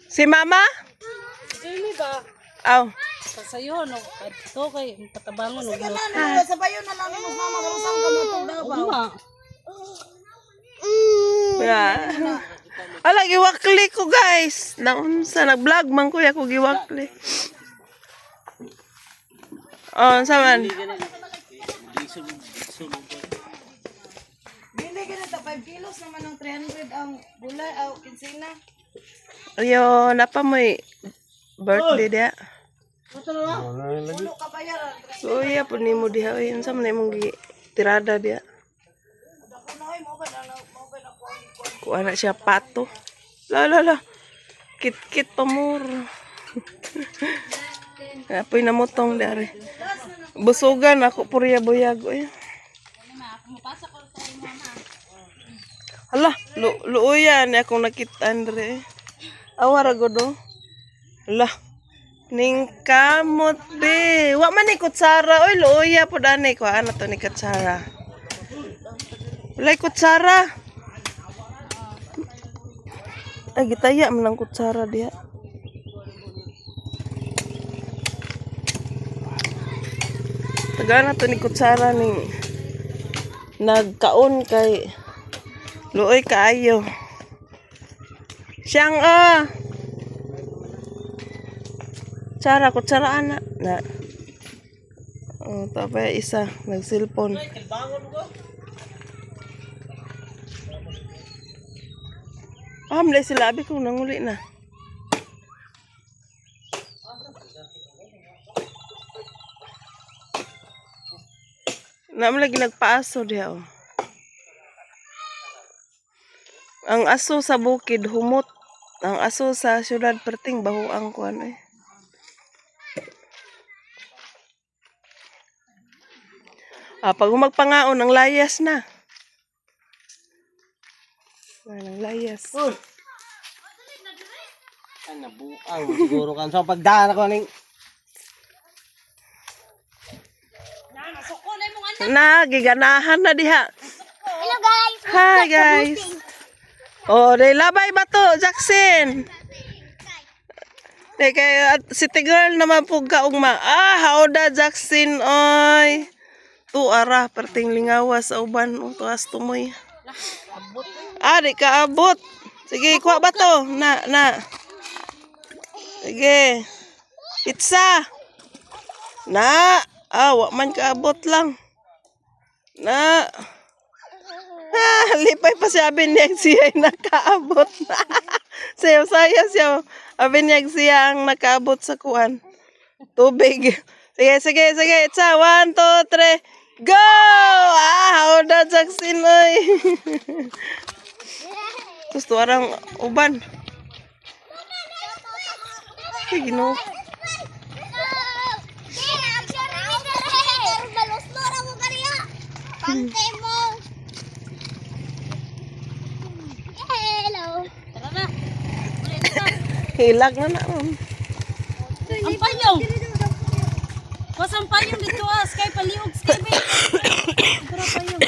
Si Mama? Dili ba? Aw. Sasayo no. Ito kay patabangon no. Sa bayo na lang mo mama garusan ka mo tug daw. Yeah. Ala, giwakli ko guys. Naunsa, nag-vlog man ko ako giwakli. Oh, saman. Dili ganito 5 kilos naman ang 300 ang gulay aw kinsina. Ayo, napa mo birthday dia? Ulo ka bayaran. So, iya po ni mo diha. Ayun, sa man mong tirada dia. Ako na ay mo ba na Kuha na siya pato. La. Kit-kit pamur. Apoy na motong dari. Busugan ako purya buyago eh. Hala, luuyan akong nakita Andre. Awara godo. Hala. Ning kamot be. Wa man ni kutsara. Oy, luuya po dani ko ana to ni kutsara. Walay kutsara. Ay, gitaya man ang kutsara dia. Tagana to ni kutsara ning nagkaon kay luoy kaayo. Siyang Tsara, kutsara ana. Na. Oh, tapos isa nag-cellphone. Mlay sila abi kung nanguli na. Naman lagi nagpaaso diha oh. Ang aso sa bukid humot. Ang aso sa syudad perting baho ang kuan eh. Pag magpangaon ang layas na. Ang layas. Nabuang siguro kan so pagdaan ako ning Giganahan na diha. Hello guys. Hi guys. Oh, day labay ba to, Jackson? Day kay city girl naman pug kaugma. Hauda Jackson oy. Tu arah perting lingawas sa uban tuas tumoy. Di kaabot. Sige, kuha ba to? Na. Sige. Pizza. Na. Wa man kaabot lang. Na. Lipay pa siya binyag siya yung nakaabot. Sayo siya. Binyag siya ang nakaabot sa kuan. Tubig. Sige. It's 1, 2, 3. Go! Hauda Jackson oy. Gusto arang uban. Ay, Ginoo. Hilag na ron. Ang payong. Wasang payong dito kay paliog skay. Pero payong.